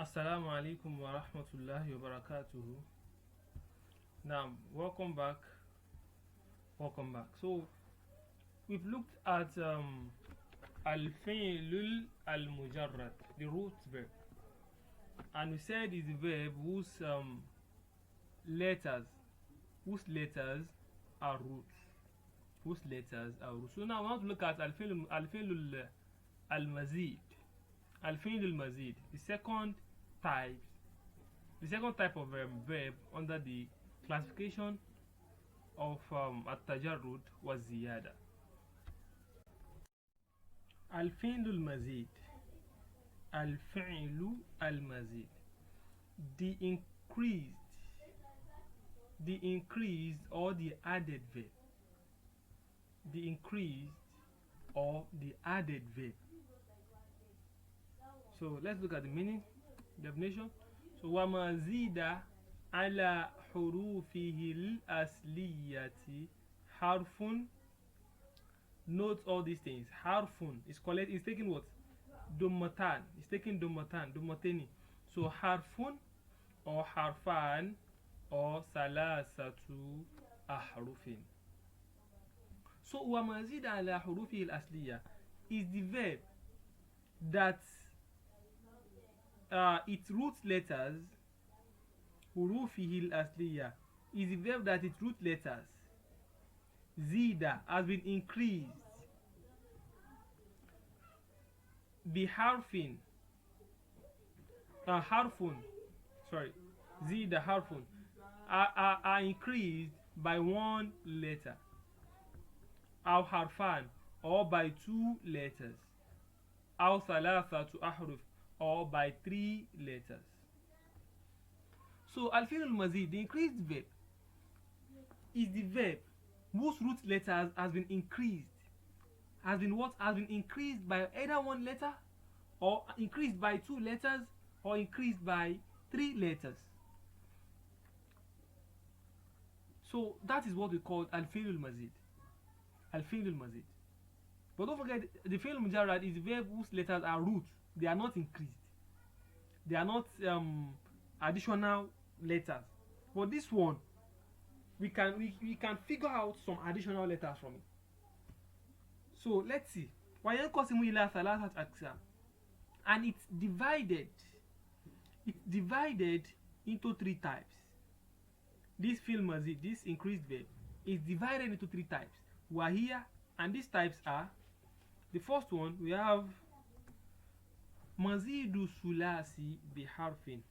Assalamu alaikum wa rahmatullahi wa barakatuhu. Now, welcome back. Welcome back. So, we've looked at al-fi'lul al-mujarrad, the root verb, and we said it's a verb whose letters are roots. Whose letters are roots. So now we want to look at al-fi'lul al-mazid. Al-fi'lul al-mazid, the second type of verb under the classification of at-tajarrud was ziyada. Al-fi'lu al-mazid. Al-fi'lu al-mazid. The increased or the added verb. The increased or the added verb. So let's look at the meaning, definition. So وَمَا زِيدَ عَلَى حُرُوفِهِ الْأَصْلِيَّةِ حَرْفٌ. Note all these things. Harfun is taking what? Dummatan. It's taking dummatani. So harfun or harfan or salasatu ahrufin. So وَمَا زِيدَ عَلَى حُرُوفِهِ الْأَصْلِيَّةِ is the verb that its root letters, hurufihil asliya, is the verb that its root letters, zida, has been increased, biharfin, zida harfun, are increased by one letter, aw harfan, or by two letters, aw thalathatu ahruf, or by three letters. So al-fi'l al-mazid, the increased verb, is the verb whose root letters has been increased. Has been increased by either one letter, or increased by two letters, or increased by three letters. So that is what we call al-fi'l al-mazid. Al-fi'l al-mazid. But don't forget, the fi'l al-mujarrad is the verb whose letters are root. They are not increased. They are not additional letters. But this one, we can figure out some additional letters from it. So let's see. And it's divided into three types. This mazid, this increased verb, is divided into three types. Wahia, and these types are: the first one, we have mazidu sulasi biharfin.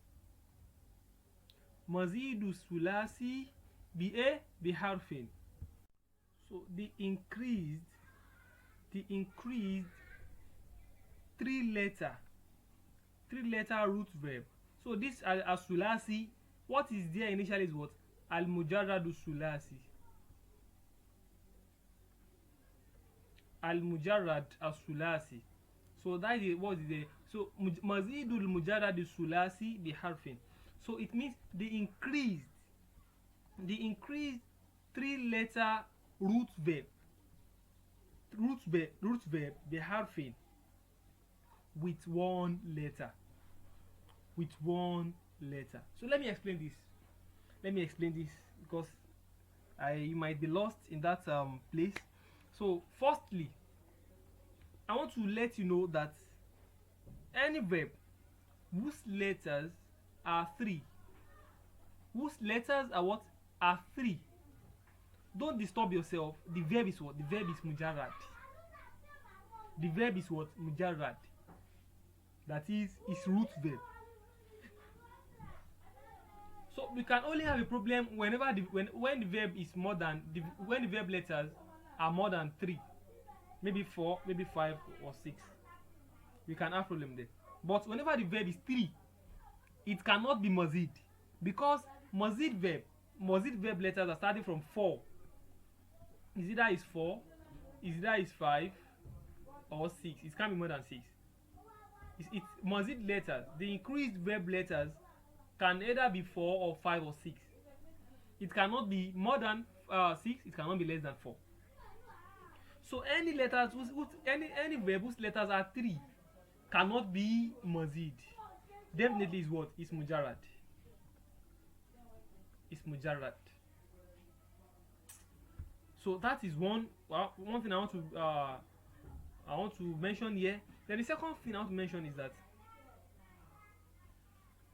Mazidu sulasi biharfin. So the increased three letter root verb. So this as sulasi, what is there initially is what? Al mujarradu sulasi. Al mujarrad as sulasi. So that is what is there. So mazidul mujarrad sulasi biharfin. So it means the increased three letter root verb biharfin, with one letter. So let me explain this because you might be lost in that place. So firstly, I want to let you know that any verb whose letters are three, are three, don't disturb yourself. The verb is what? The verb is mujarrad. The verb is what? Mujarrad. That is its root verb. So we can only have a problem when the verb is when the verb letters are more than three, maybe four, maybe five or six. We can have problem there. But whenever the verb is three, it cannot be mazid, because mazid verb letters are starting from four. Is either is four, is either is five, or six. It can't be more than six. It's mazid letters. The increased verb letters can either be four or five or six. It cannot be more than six. It cannot be less than four. So any verb whose letters are three cannot be mazid. definitely is what? Is mujarrad. Is mujarrad. So that is one thing I want to mention here. Then the second thing I want to mention is that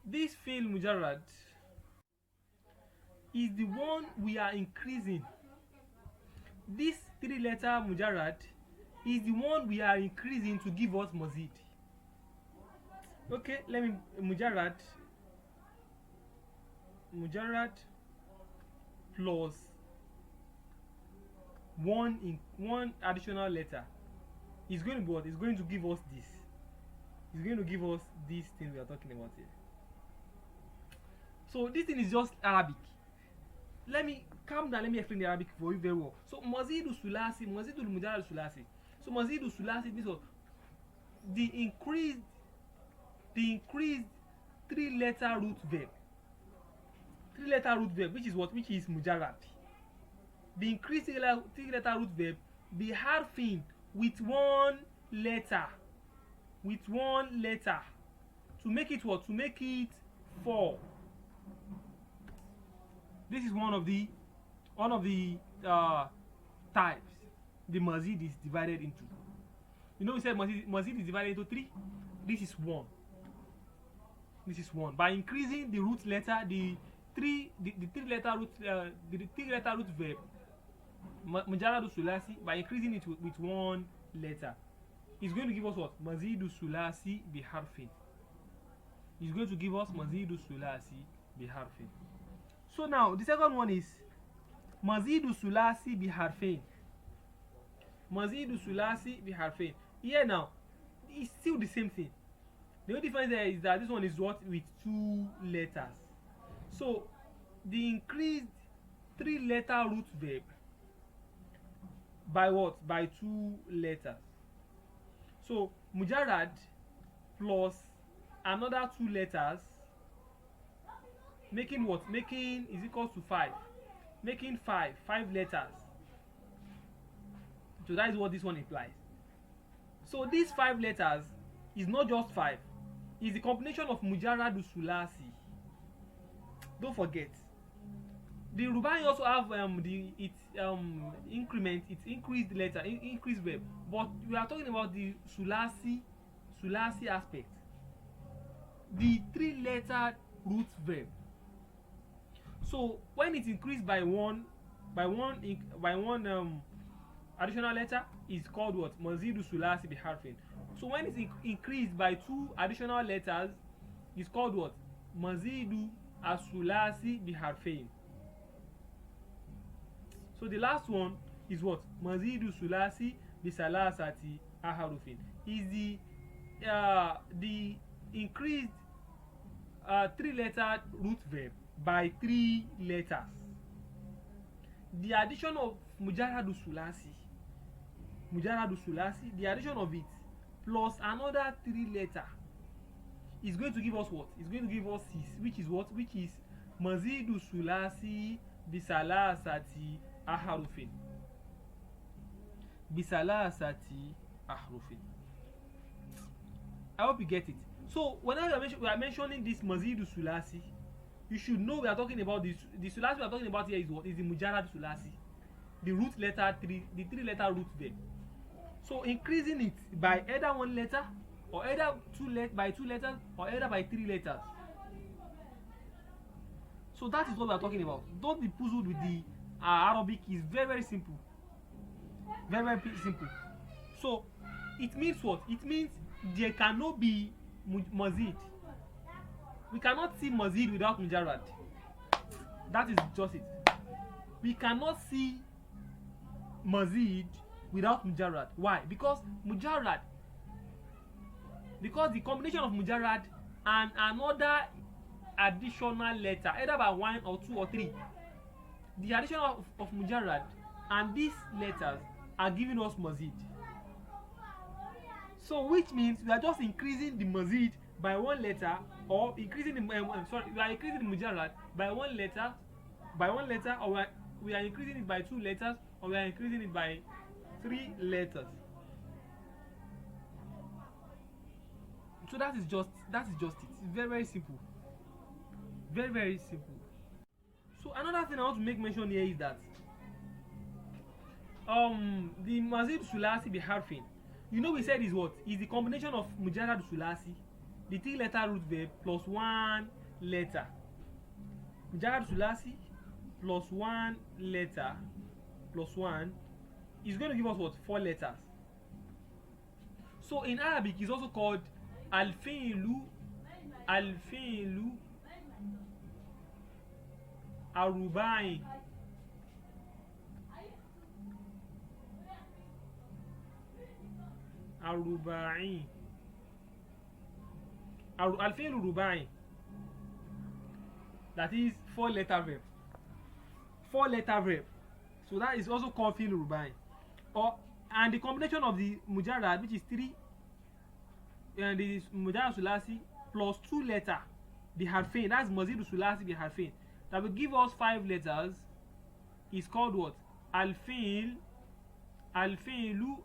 this fi'l mujarrad is the one we are increasing. This three-letter mujarrad is the one we are increasing to give us mazid. Okay, let me mujarrad plus one additional letter is going to be what? It's going to give us this. It's going to give us this thing we are talking about here. So this thing is just Arabic. Let me calm down. Let me explain the Arabic for you very well. So mazidu sulasi, mazidu mujarrad sulasi. So mazidu sulasi, this was the increased three-letter root verb. Three-letter root verb, which is what? Which is mujarrad. The increased three-letter root verb be harfing with one letter. With one letter. To make it what? To make it 4. This is one of the types the mazid is divided into. You know, we said mazid is divided into 3. This is 1. This is 1. By increasing the root letter, the three-letter root verb mujarrad sulasi, by increasing it with one letter, it's going to give us what? Mazidu sulasi biharfin. It's going to give us mazidu sulasi biharfin. So now the second one is mazidu sulasi biharfin. Mazidu sulasi biharfin. Here now, it's still the same thing. The only difference there is that this one is what? With 2 letters. So the increased 3-letter root verb by what? By 2 letters. So mujarrad plus another 2 letters, making what? Making is equal to 5. Making 5 letters. So that is what this one implies. So these 5 letters is not just 5. It's the combination of mujarrad sulasi. Don't forget. The Rubani also have increment, its increased letter, increased verb. But we are talking about the sulasi aspect. The 3-letter root verb. So when it's increased by one additional letter, is called what? Mazidu sulasi biharfin. So when it's increased by 2 additional letters, it's called what? Mazidu asulasi biharfin. So the last one is what? Mazidu sulasi bisalasati aharufin. Is the increased 3-letter root verb by 3 letters. The addition of mujarradu sulasi, the addition of it plus another 3 letter is going to give us what? It's going to give us 6, which is what? Which is mazidu sulasi bisalasati aharufin. Bisalasati aharufin. I hope you get it. So whenever we are mentioning this mazidu sulasi, you should know we are talking about the sulasi we are talking about here is what? Is the mujarrad sulasi, the root letter 3, the 3-letter root verb. So increasing it by either 1 letter, or either by 2 letters, or either by 3 letters. So that is what we are talking about. Don't be puzzled with the Arabic. Is very simple. Very simple. So it means what? It means there cannot be mazid. We cannot see mazid without mujarrad. That is just it. We cannot see mazid without mujarrad. Why? Because the combination of mujarrad and another additional letter, either by 1 or 2 or 3, the addition of mujarrad and these letters are giving us mazid. So which means we are just increasing the mazid by 1 letter, or increasing the we are increasing the mujarrad by 1 letter, or we are increasing it by 2 letters, or we are increasing it by 3 letters. So that is just it. It's very, very simple. Very, very simple. So another thing I want to make mention here is that the mazid sulasi biharfin, you know, we said is what is the combination of mujarrad sulasi, the 3-letter root verb plus 1 letter. Mujarrad sulasi plus 1 letter plus 1 is going to give us what? 4 letters. So in Arabic it's also called al-fi'lu ar-rubai. Al-rubai. Al-fi'lu rubai. That is 4-letter verb. 4-letter verb. So that is also called fi'lu rubai. And the combination of the mujarrad, which is 3, and the mujarrad sulasi plus 2 letter, the harfain, that's mazid sulasi bi harfain, that will give us 5 letters, is called what? Al-fi'lu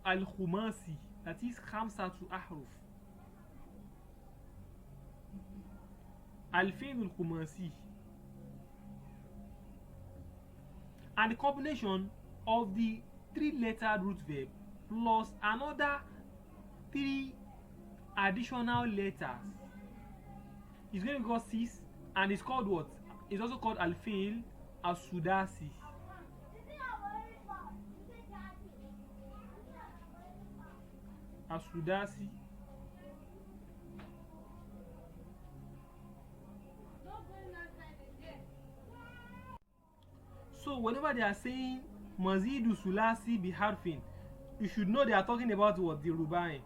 al-khumasi. That is khamsatu ahruf. Al-fi'lu al-khumasi. And the combination of the 3-letter root verb plus another 3 additional letters is going to give us 6, and it's called what? It's also called al-fi'l as-sudasi. As-sudasi. So whenever they are saying mazidu sulasi biharfin, you should know they are talking about what? The rubai.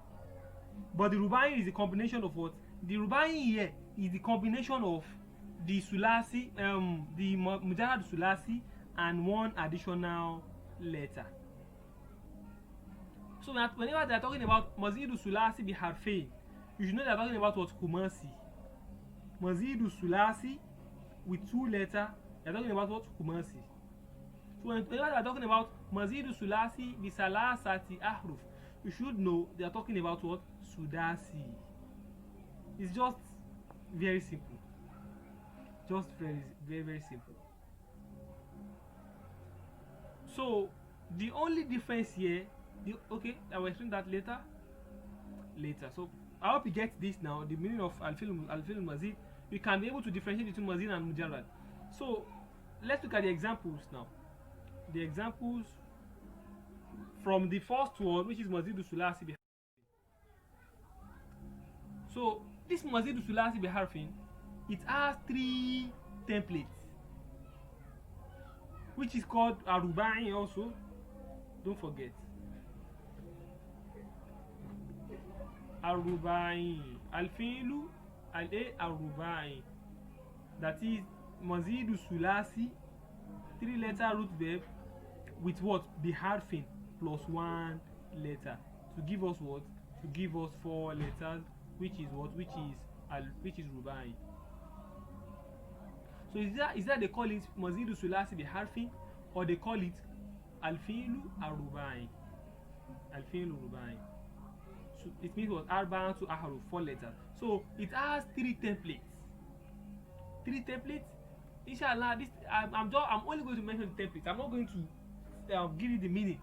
But the rubai is a combination of what? The rubai here is the combination of the sulasi, the mujarrad sulasi, and 1 additional letter. So that whenever they are talking about mazidu sulasi biharfin, you should know they are talking about what? Kumasi. Mazidu sulasi with 2 letters, they are talking about what? Kumasi. So whenever they are talking about mazidu sulasi bisalasati ahruf, you should know they are talking about what? Sudasi. It's just very simple. Just very, very, very simple. So the only difference here, okay, I will explain that later. So I hope you get this now. The meaning of al-fi'l mazid. You can be able to differentiate between mazid and mujarrad. So let's look at the examples now. The examples from the first one, which is mazidu sulasi biharfin. So this mazidu sulasi biharfin, it has 3 templates, which is called arubai also. Don't forget. Arubai. Al-fi'lu al-rubai. That is mazidu sulasi, 3-letter root verb with what? Biharfin plus 1 letter to give us what? To give us 4 letters, which is what? Which is rubai. So is that they call it mazidu sulasi biharfin, or they call it al-fi'lu ar-rubai? Al-fi'lu rubai. So it means what? Arba'atu ahruf, 4 letters. So it has 3 templates. 3 templates. Inshallah, this I'm only going to mention the templates. I'm not going to give you the meaning,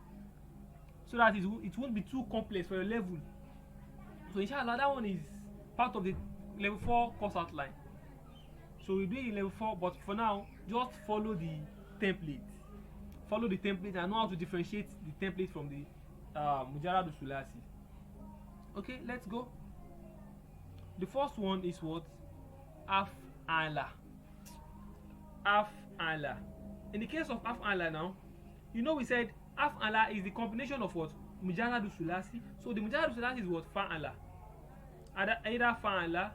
so that it won't be too complex for your level. So inshallah, that one is part of the level 4 course outline. So we'll do it in level 4, but for now, just follow the template. Follow the template and know how to differentiate the template from the mujarrad sulasi. Okay, let's go. The first one is what? Af'ala. Af'ala. In the case of af'ala now, you know we said af'ala is the combination of what? Mujarrad sulasi. So the mujarrad sulasi is what? Fa'ala. Either fa'ala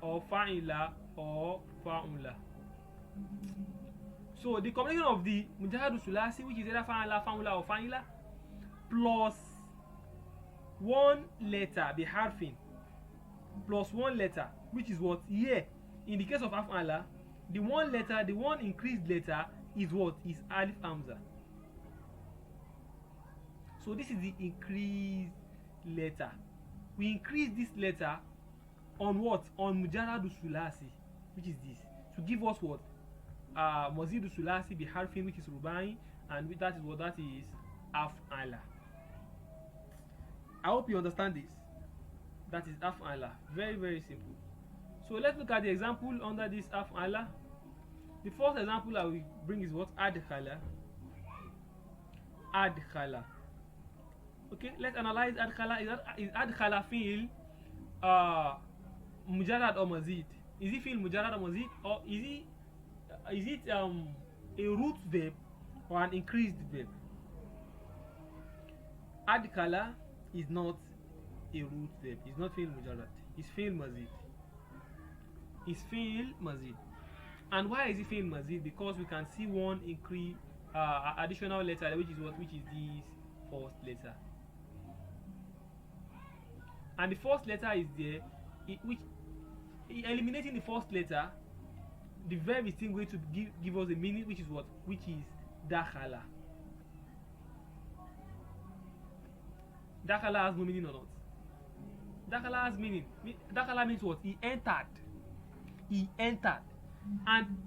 or fa'ila or fa'ula. So the combination of the mujarrad sulasi, which is either fa'ala, fa'ula or fa'ila, plus 1 letter, the harfin, plus 1 letter, which is what? Here, in the case of af'ala, the 1 letter, the 1 increased letter is what? Is alif hamza. So this is the increased letter. we increase this letter on what? On mujarradu sulasi, which is this, to give us what? Mazidu sulasi bi harfin, which is rubai, and that is what? That is af'ala. I hope you understand this. That is af'ala. Very, very simple. So let's look at the example under this af'ala. The first example I will bring is what? Adkhala. Adkhala. Okay, let's analyze adkhala. Is adkhala fi'l mujarrad or mazid? Is it fi'l mujarrad or mazid, or is it a root verb or an increased verb? Adkhala is not a root verb. It's not fi'l mujarrad. It's fi'l mazid. It's fi'l mazid. And why is it fi'l mazid? Because we can see one additional letter, which is what? Which is this first letter. And the first letter is there, which eliminating the first letter, the verb is still going to give us a meaning, which is what? Which is dakhala. Dakhala has no meaning or not? Dakhala has meaning. Dakhala means what? He entered. He entered. And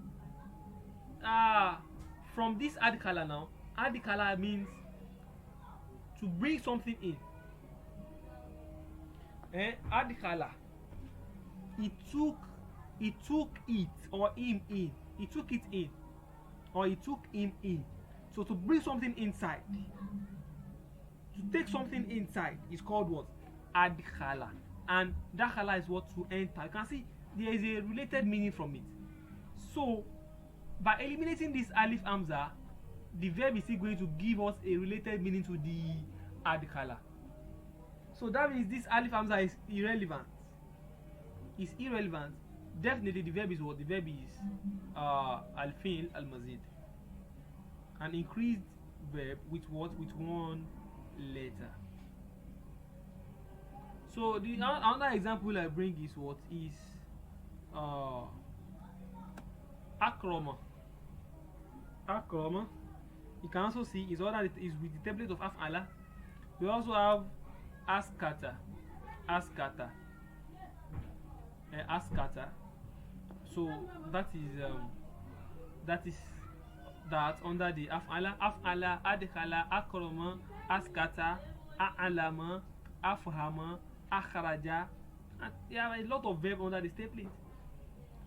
from this adkhala now, adkhala means to bring something in. Adkhala, he took it or him in. He took it in, or he took him in. So to bring something inside, to take something inside is called what? Adkhala. And dakhala is what? To enter. You can see there is a related meaning from it. So by eliminating this alif hamza, the verb is still going to give us a related meaning to the adkhala. So that means this alif hamza is irrelevant. It's irrelevant. Definitely the verb is what? The verb is al-fi'l al-mazid. An increased verb with what? With one letter. So the another example I bring is what? Is akrama. Akrama. You can also see is all that it is with the template of af'ala. We also have askata. Askata. Askata. So that is that under the af'ala. Af'ala, adkhala, akrama, askata, a'lama, afhama, akhraja. And there are a lot of verbs under this template.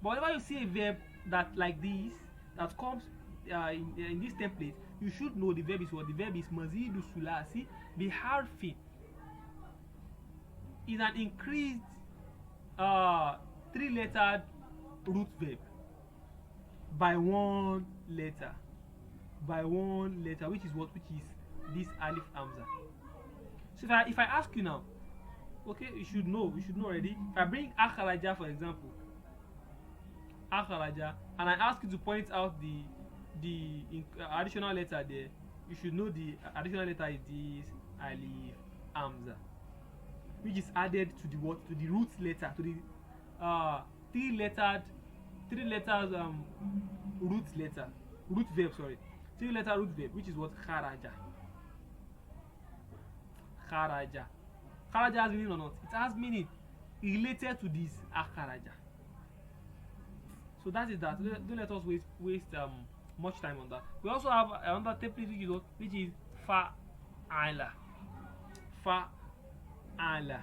But whenever you see a verb that like this, that comes in this template, you should know the verb is what? The verb is mazidu sulasi bi harfin. Is an increased three-lettered root verb by one letter. By one letter, which is what? Which is this alif hamza. So if I ask you now, okay, you should know already. If I bring akharaja for example, akharaja, and I ask you to point out the additional letter there, you should know the additional letter is this alif hamza, which is added to the what? To the root letter, to the three letters root verb, sorry. 3-letter root verb, which is what? Kharaja. Kharaja. Kharaja has meaning or not? It has meaning related to this akharaja. So that is that. Don't let us waste much time on that. We also have another template which is fa'ala. Fa'ala.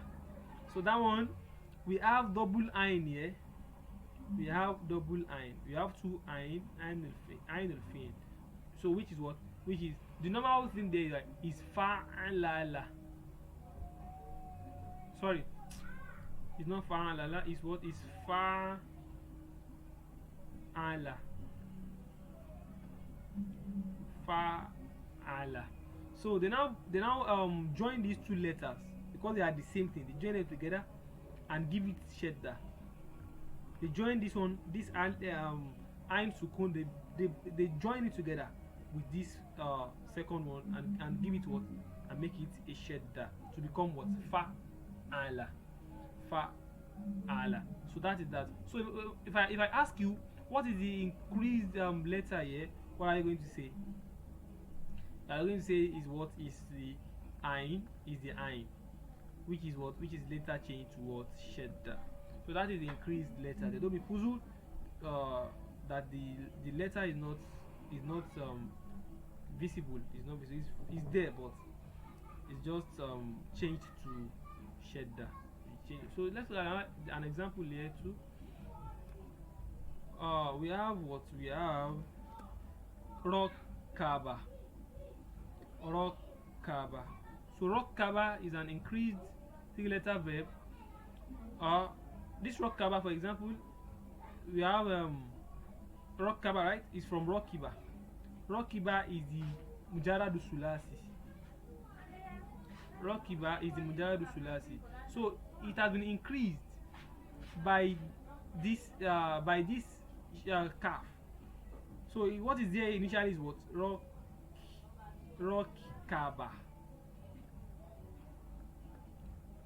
So that one, we have double ain here. We have double ain. We have two ain al fin. So which is what? Which is the normal thing there is fa'alala. Sorry, it's not fa'alala. It's what? Is fa'ala. Fa'ala. So they now join these two letters because they are the same thing. They join them together and give it shadda. They join this one, this ain sukun. They join it together with this second one and give it what? And make it a shadda to become what? Fa'ala. Fa'ala. So that is that. So if I ask you what is the increased letter here, what are you going to say? You are going to say is what? Is the ain, is the ain, which is what, which is later changed to what, shedda. So that is the increased letter. They don't be puzzled that the letter is not visible. It's not visible. It's there, but it's just changed to shedda. So let's look at an example here too. We have what, we have rock kaba. Rock kaba. So rock kaba is an increased three-letter verb. This rock kaba, for example, we have rock kaba, right? Is from rockiba. Rockiba is the mujarradu sulasi. Rockiba is the mujarradu sulasi. So it has been increased by this calf. So what is there initially is what, rock kaba.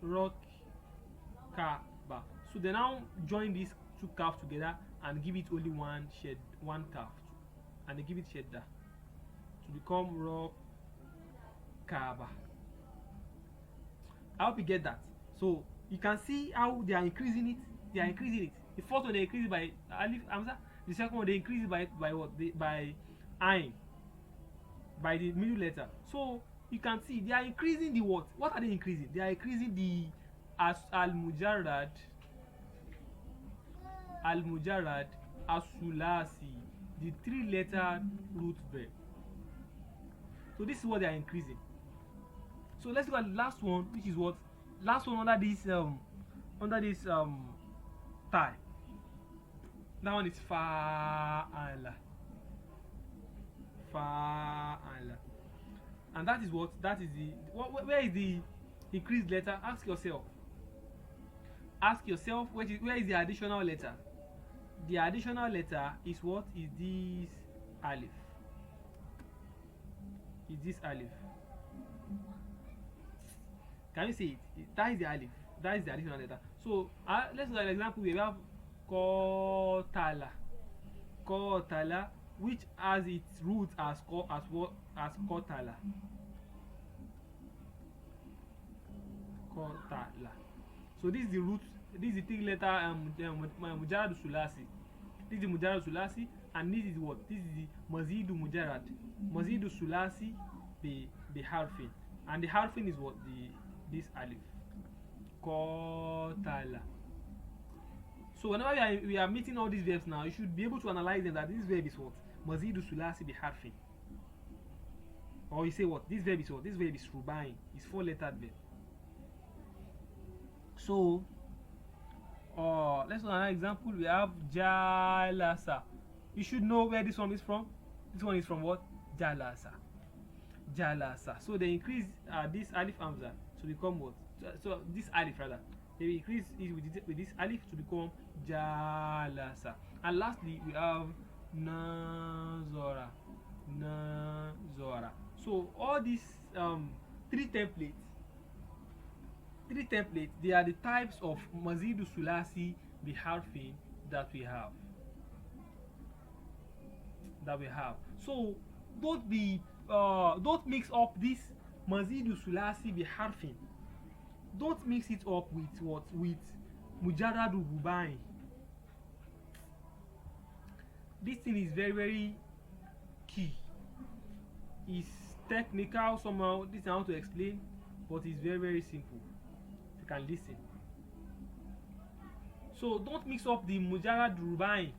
Rock kaba. So they now join these two calves together and give it only one calf, and they give it shedda to become rock kaba. I hope you get that. So you can see how they are increasing it. They are increasing it. The first one they increase it by alif hamza. The second one they increase it by what? By ain. By the middle letter. So you can see they are increasing the what? What are they increasing? They are increasing the al mujarrad as-sulasi, the three-letter root verb. So this is what they are increasing. So let's look at the last one, which is what, last one under this tie. That one is fa'ala. Fa'ala. And that is what, that is the where is the increased letter? Ask yourself. Ask yourself where is the additional letter? The additional letter is what? Is this alif? Is this alif? Can you see it? That is the alif. That is the additional letter. So let's look at an example. We have kotala. Kotala, which has its root as what? As kotala. Kotala. So this is the root. This is the three letter mujarrad sulasi. This is the mujarrad sulasi, and this is what? This is the mazidu mujarrad. Mazidu sulasi be harfin, and the harfin is what? This alif. Kotala. So whenever we are meeting all these verbs now, you should be able to analyze them that this verb is what? Mazidu sulasi be harfin. Or you say what? This verb is what? This verb is rubain. It's four-lettered verb. So let's look at another example. We have jalasa. You should know where this one is from. This one is from what? Jalasa. Jalasa. So they increase this alif hamza to become what? So this alif rather. They increase it with this alif to become jalasa. And lastly, we have nazora. Nazora. So all these three templates, they are the types of mazidu sulasi biharfin that we have. So don't mix up this mazidu sulasi biharfin. Don't mix it up with what? With mujarradu rubain. This thing is very, very key. It's technical somehow. This is how to explain, but it's very, very simple. You can listen. So don't mix up the mujarrad rubain.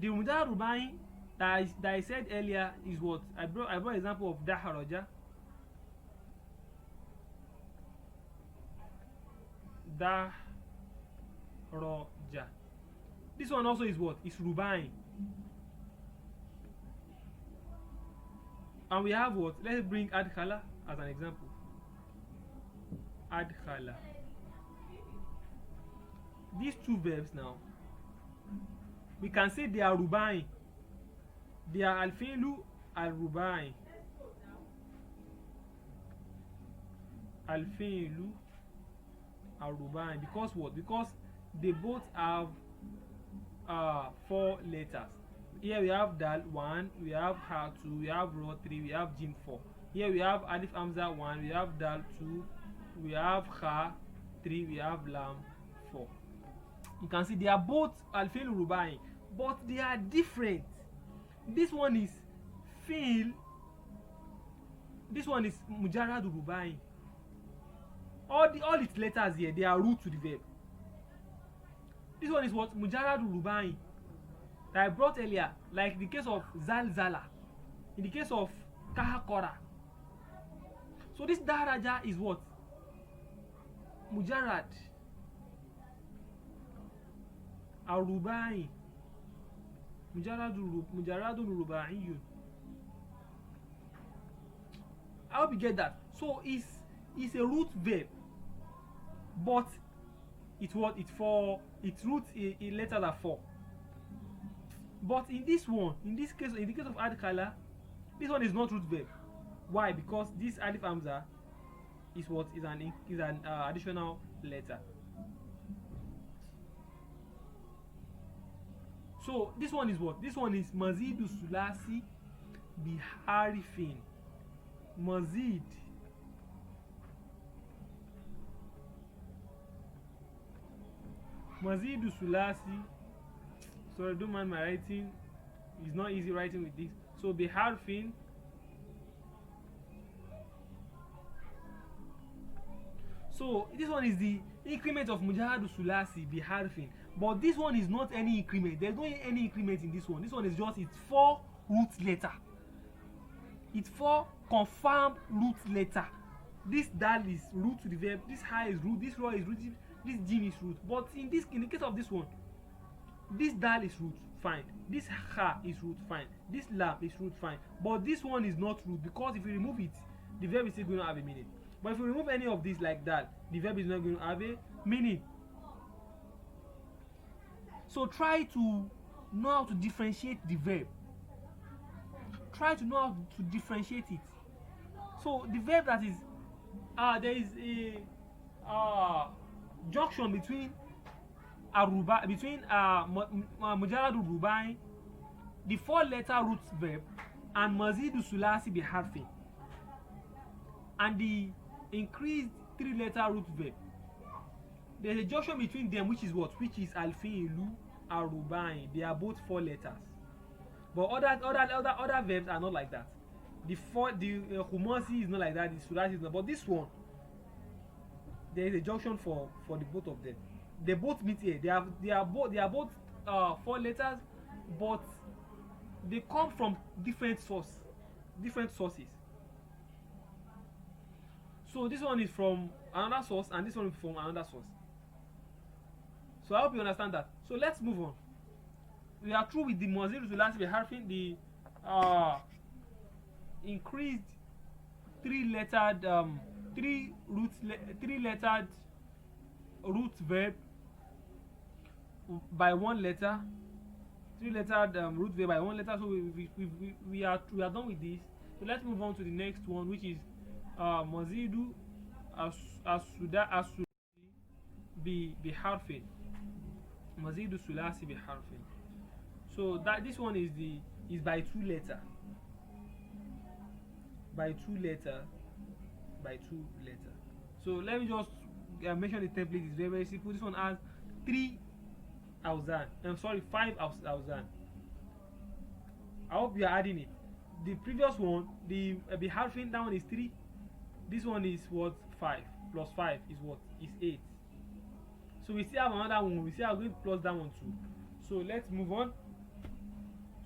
The mujarrad rubain that I said earlier is what I brought example of daharaja. Dahraja. This one also is what? It's rubain. And we have what? Let's bring adkhala as an example. Adkhala. These two verbs now, we can say they are rubain. They are al-fi'lu al-rubain. Al-fi'lu al-rubain. Because what? Because they both have four letters. Here we have dal 1, we have ha 2, we have ro 3, we have jim 4. Here we have alif hamza 1, we have dal 2, we have ha 3, we have lam 4. You can see they are both al-fi'l rubai, but they are different. This one is fi'l, this one is mujarrad rubai. All its letters here, they are root to the verb. This one is what? Mujarrad rubai, that I brought earlier, like the case of zalzala, in the case of kahakora. So this daraja is what? Mujarrad al-rubai, mujarradun rubaiyun. I hope you get that. So it's a root verb, but it's what? Its root in letters are 4. But in this one, in the case of adkhala, this one is not root verb. Why? Because this alif hamza is what? Is an additional letter. So this one is what? This one is mazidu sulasi biharifin. Mazid mazidu sulasi. Sorry, don't mind my writing. It's not easy writing with this. So biharfin. So this one is the increment of mujarrad sulasi biharfin. But this one is not any increment. There's no any increment in this one. This one is just its 4 root letter. It's 4 confirmed root letter. This dal is root to the verb. This ha is root. This ra is root. This jim is root. But in the case of this one, this dal is root, fine. This ha is root, fine. This lam is root, fine. But this one is not root, because if you remove it, the verb is still going to have a meaning. But if you remove any of this like that, the verb is not going to have a meaning. So try to know how to differentiate the verb. Try to know how to differentiate it. So the verb that is there is a junction between mujarrad rubai, the 4-letter root verb, and mazidu sulasi biharfin, and the increased 3-letter root verb. There's a junction between them, which is what? Which is al-fi'lu al-rubai. They are both 4 letters. But other verbs are not like that. The humasi is not like that. The sulasi is not. But this one, there is a junction for the both of them. They both meet here. They are both 4 letters, but they come from different sources. So this one is from another source, and this one is from another source. So I hope you understand that. So let's move on. We are through with the mazidu sulasi biharfin, the increased 3-lettered root verb by 1 letter. 3-lettered root verb by 1 letter. So we are done with this. So let's move on to the next one, which is mazidu as-sulasi biharfin. Mazidu sulasi biharfin. So that this one is by 2 letter. By 2 letter. So let me just mention the template. It's very, very simple. This one has 3 awzan. I'm sorry, 5 awzan. I hope you are adding it. The previous one, the biharfin, that one is 3. This one is what? 5 plus 5 is what? Is 8. So we still have another one. We still are going to plus that one too. So let's move on.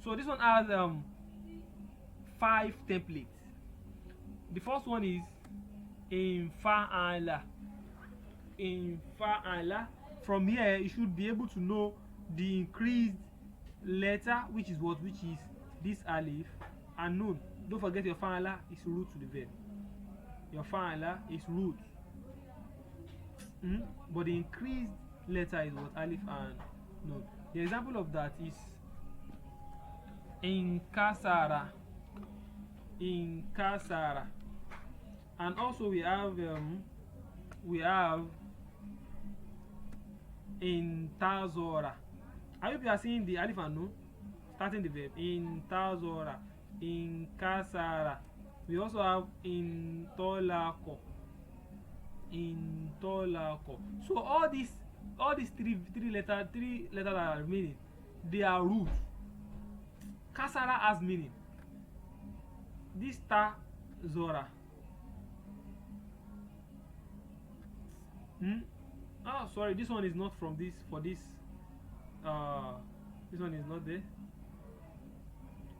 So this one has 5 templates. The first one is in fa'ala. In fa'ala. From here, you should be able to know the increased letter, which is what? Which is this alif and nun. Don't forget your fa'ala is root to the verb. Your fa'ala is root. But the increased letter is what? Alif and nun. The example of that is in kasara. In kasara. And also we have in tazora. I hope you are seeing the alif and nun starting the verb. In tazora. In kasara. We also have in tolako. intolako. So all these three letters that are meaning, they are root. Kasara has meaning. This ta zora. Oh, sorry, this one is not from this. For this, this one is not there.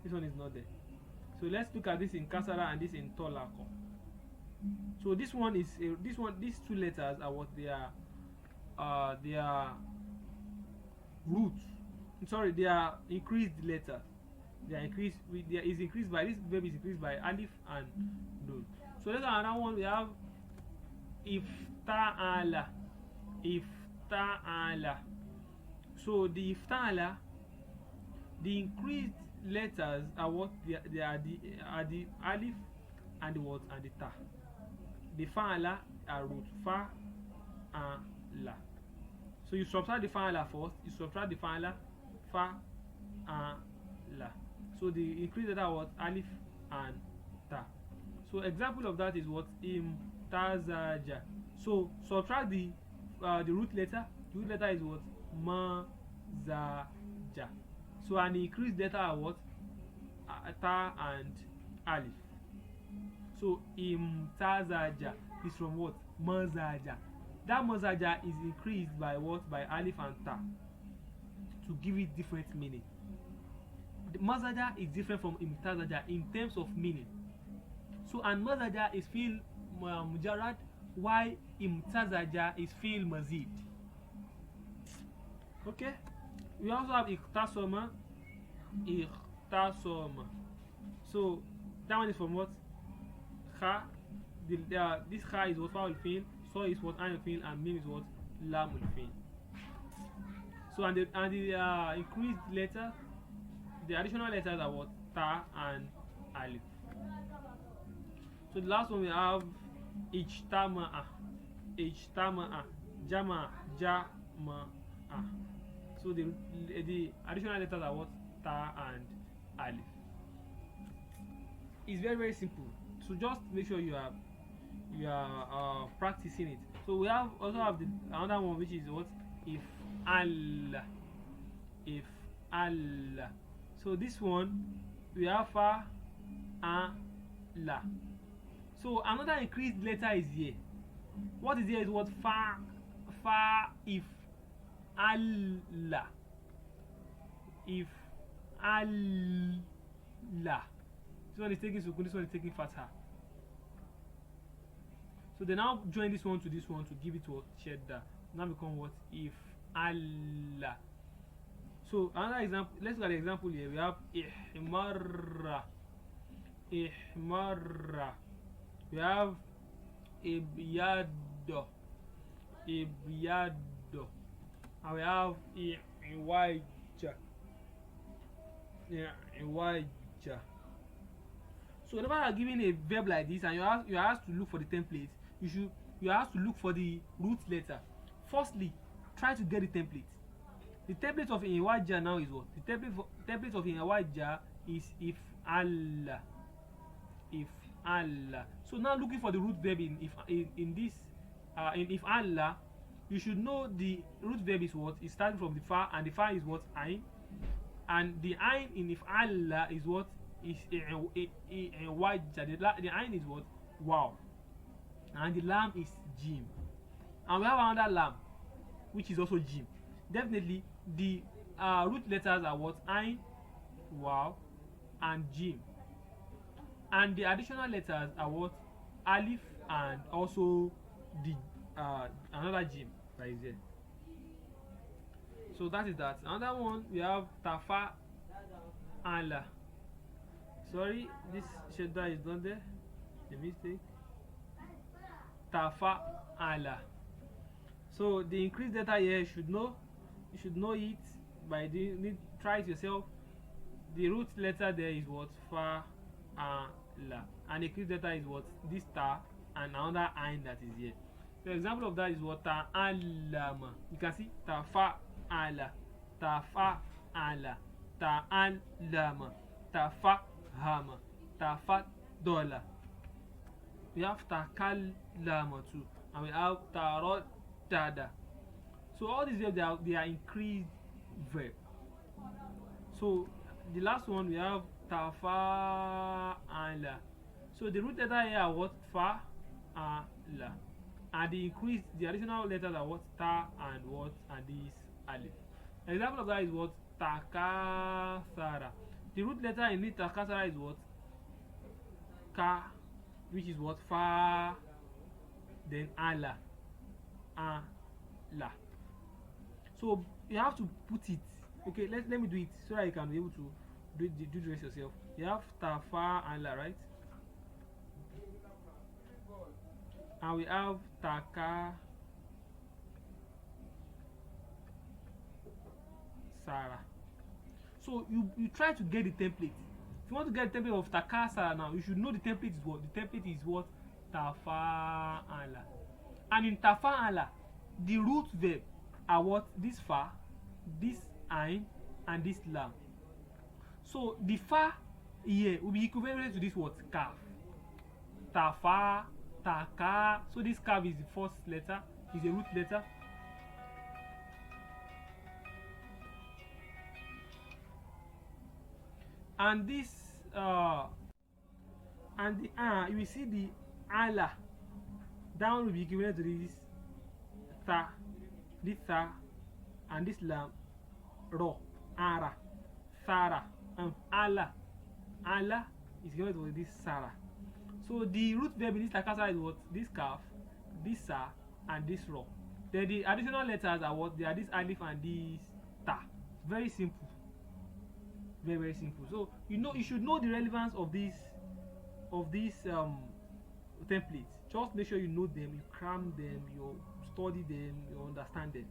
This one is not there. So let's look at this in kasara and this in tolako. So this one is these two letters are what they are roots. Sorry, they are increased letters. They are increased with there is increased by this verb is increased by alif and nun. So let's another one we have ifta'ala. Ifta'ala. So the ifta'ala, the increased letters are what they are the alif and the what and the ta. The fa'ala are root fa and la. So you subtract the fa'ala first, you subtract the fa'ala fa and la. So the increased letter what alif and ta. So example of that is what imtazaja. So subtract the root letter. The root letter is what mazaja. So an increased letter are what ta and alif. So imtazaja is from what mazaja. That mazaja is increased by what by alif and ta to give it different meaning. The mazaja is different from imtazaja in terms of meaning. So an mazaja is feel mujarrad, while imtazaja is feel mazid. Okay, we also have ikhtasoma. So that one is from what kha. This kha is what foul feel, so is what ayn feel, and mim is what lam feel. So and the increased letter, the additional letters are what ta and alif. So the last one we have ijtama'a, jama, jama'a. So the additional letters are what ta and alif. It's very simple. So just make sure you are practicing it. So we also have another one, which is what if Allah. So this one we have fa and la. So another increased letter is here. What is here is what fa if Allah. If Allah. This one is taking sukun, this one is taking fatha. So they now join this one to give it what shadda. Now become what if Allah. So another example, let's look at the example here. We have ihmarra. We have ibyaddo. And we have iwaja. So whenever you are given a verb like this and you are asked to look for the template, you are asked to look for the root letter. Firstly, try to get the template. The template of iwaja now is what? The template of iwaja is if Allah. So now looking for the root verb in if Allah, you should know the root verb is what? It's starting from the fa, and the fa is what? Ain. And the ain in if Allah is what? Is wajja. The ain is what? Wow. And the lam is jim. And we have another lam, which is also jim. Definitely the root letters are what? Ain, wow, and jim. And the additional letters are what? Alif and also the another jim right there. So that is that. Another one we have tafa ala. Sorry, this shadda is not there. A mistake. Tafa ala. So the increased letter here you should know it by try it yourself. The root letter there is what? Fa la. And the increased letter is what? This ta and another ain that is here. The example of that is what? Ta'allama. You can see tafa'ala, tafa'ala, ta'allama, tafahama, tafadola. We have takallama too, and we have tarodada. So all these verbs they are increased verb. So the last one we have tafa'ala. So the root letter here are what? Fa and la. And the additional letters are what? Ta and what? And this alif. Example of that is what? Takasara. The root letter in it takasara is what? Ka, which is what? Fa, then ala. La. So you have to put it. Okay, let me do it so that you can be able to do the rest yourself. You have tafa and la, right? And we have taka sara. So you try to get the template. If you want to get the template of taka sara now, you should know the template is what? The template is what? Tafa and la. And in tafa and la, the root verb are what? This fa, this ain, and this lam. So the fa here will be equivalent to this what? Kaf. Tafa, taka. So this kaf is the first letter, is a root letter. And this and the you will see the ala down will be equivalent to this tha, this tha, and this lam, ro, ara, sara, ala is equivalent to this sara. So the root verb in this takasara is what? This kaf, this sa, and this ro. Then the additional letters are what? They are this alif and this ta. Very simple. Very simple. So you should know the relevance of these templates. Just make sure you know them, you cram them, you study them, you understand them.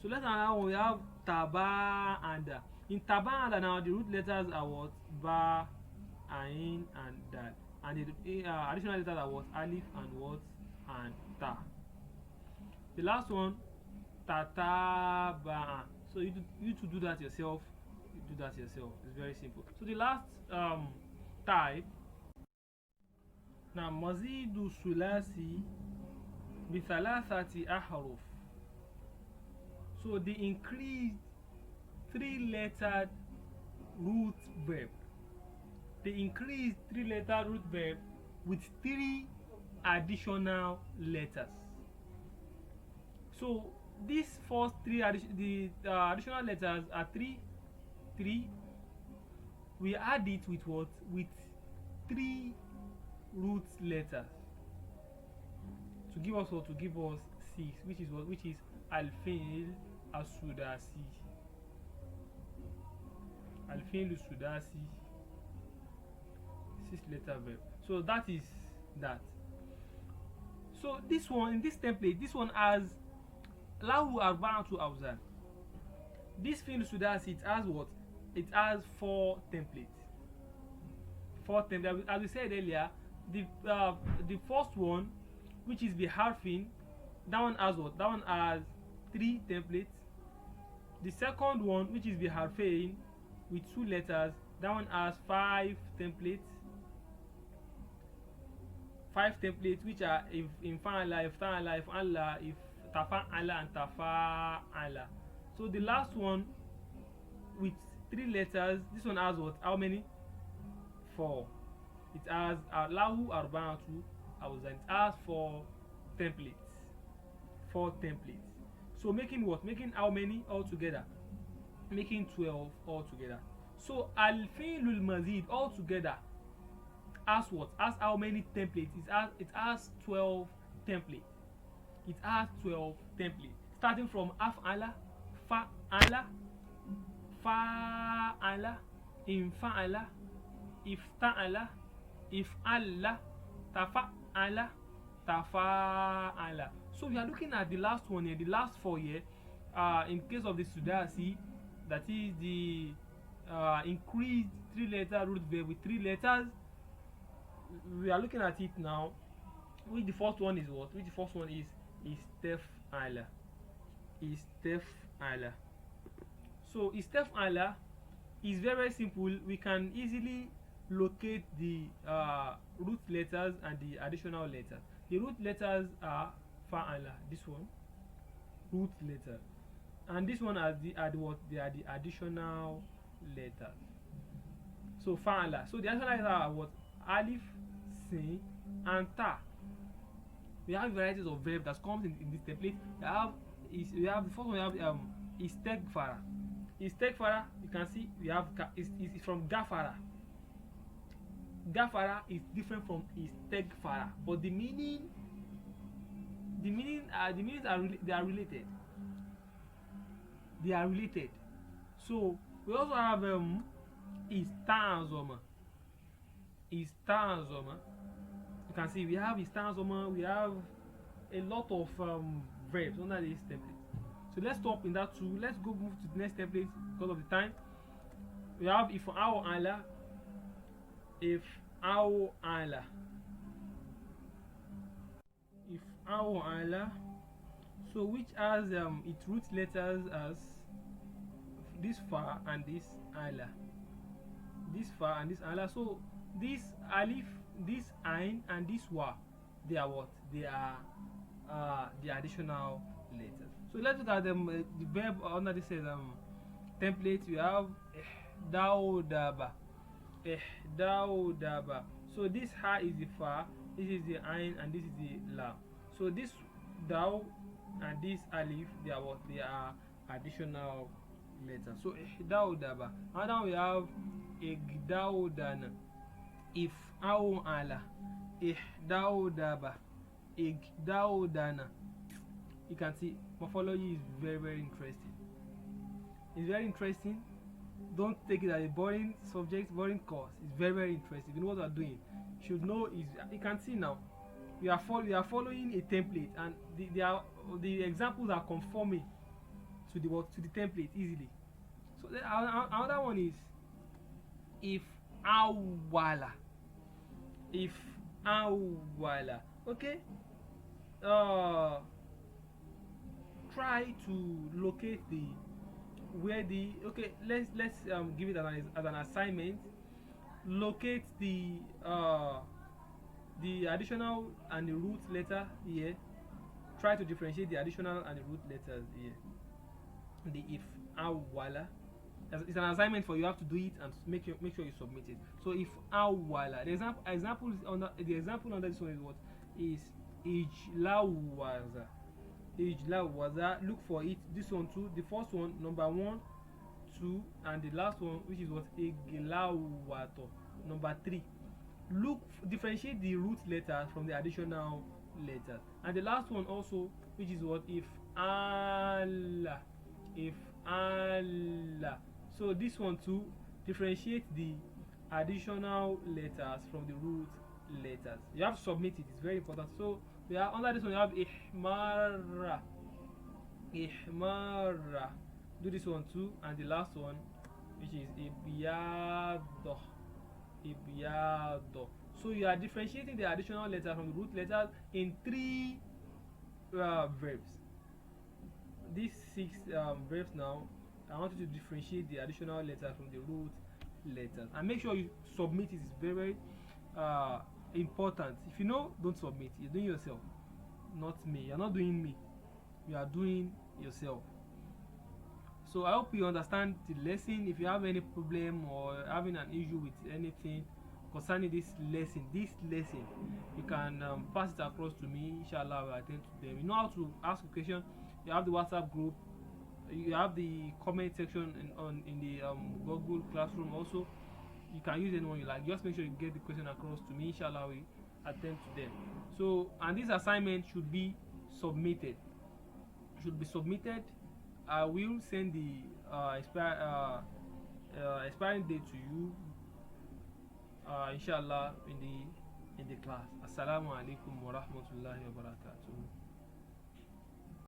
So let's now we have taba and da. In taba and da now the root letters are what? Ba, ain, and dal. And the additional letters are what? Alif and what? And ta. The last one, tataba. So you to do that yourself. You do that yourself. It's very simple. So the last type. Now mazidu sulasi bithalathati ahruf. So the increased 3-lettered root verb. The increased 3-lettered root verb with 3 additional letters. So these first 3 additional letters are 3. We add it with what? With 3 root letters to give us what? To give us 6, which is what? Which is al-fi'l as-sudasi. Al-fi'l as-sudasi, 6-letter verb. So that is that. So this one, in this template, this one has lahu arba'atu awzan. This fi'l sudasi, it has what? It has 4 templates. 4 templates. As we said earlier, the first one, which is the harfin, that one has what? That one has 3 templates. The second one, which is the harfain with 2 letters, that one has 5 templates. 5 templates, which are if fa'ala, if ta'ala, if Allah, if tafa'ala, and tafa'ala. So the last one with 3 letters, this one has what? How many? 4. It has lahu arba'atu awzan. It has 4 templates. 4 templates. So making what? Making how many altogether? Making 12 altogether. So al-fi'lul mazid altogether has what? Has how many templates? It has 12 templates. It has 12 templates. Starting from af'ala, fa'ala, fa'ala, infa'ala, ifta'ala, if'alla, tafa'ala, tafa'ala. So we are looking at the last one here, the last 4 here. In case of the sudasi, that is the increased 3-letter root verb with 3 letters. We are looking at it now. Which the first one is what? Which the first one is tef'ala. Tef'ala. So tef'ala is very simple. We can easily locate the root letters and the additional letters. The root letters are fa'ala. This one, root letter, and this one are the what? They are the additional letters. So fa'ala. So the additional letters are what? Alif, sin, and ta. We have varieties of verb that comes in this template. We have the first one. We have istegfara. Istegfara, you can see we have is from gafara. Gafara is different from istegfara, but the meanings they are related. They are related. So we also have istanzoma. Istanzoma. You can see we have istanzoma. We have a lot of verbs under this template. So let's stop in that too. Let's go move to the next template because of the time. We have if our ala, if our ala, if our ala. So which has its root letters as this fa and this ala, this fa and this ala. So this alif, this ain, and this wa, they are what? They are the additional letters. So let's look at them. The verb under this template. We have daudaba, daudaba. So this ha is the fa, this is the ain, and this is the la. So this daw and this alif, they are what? They are additional letters. So daudaba. And now we have igdaudana. If au ala, ihdaudaba, igdaudana. You can see morphology is very, very interesting. It's very interesting. Don't take it as a boring subject, boring course. It's very, very interesting. You know what we are doing. You should know is you can see now. We are following a template, and the examples are conforming to the template easily. So another one is if awala. If awala. Okay. Try to locate let's give it as an assignment. Locate the additional and the root letter here. Try to differentiate the additional and the root letters here. The if awala. It's an assignment for you. Have to do it and make sure you submit it. So if awala, the example under this one is what? Is ijlawaza. Ijlawaza. Look for it. This one too. The first one, number 1, 2, and the last one, which is what? Iglawato. Number 3. Differentiate the root letters from the additional letters. And the last one also, which is what? If Allah. If Allah. So this one too, differentiate the additional letters from the root letters. You have to submit it. It's very important. So we are under this one. You have ihmara. Ihmara. Do this one too, and the last one, which is ibyado. Ibyado. So you are differentiating the additional letter from the root letters in 3 verbs. These 6 verbs now. I want you to differentiate the additional letter from the root letters, and make sure you submit it. It's very, very important. If you know, don't submit. You're doing yourself, not me. You're not doing me. You are doing yourself. So I hope you understand the lesson. If you have any problem or having an issue with anything concerning this lesson, you can pass it across to me. Inshallah, I will attend to them. You know how to ask a question. You have the WhatsApp group. You have the comment section in the Google Classroom also. You can use anyone you like. Just make sure you get the question across to me. Inshallah, we attend to them. So, and this assignment should be submitted. I will send the expiring date to you. Inshallah, in the class. Assalamu alaikum wa rahmatullahi wa barakatuh.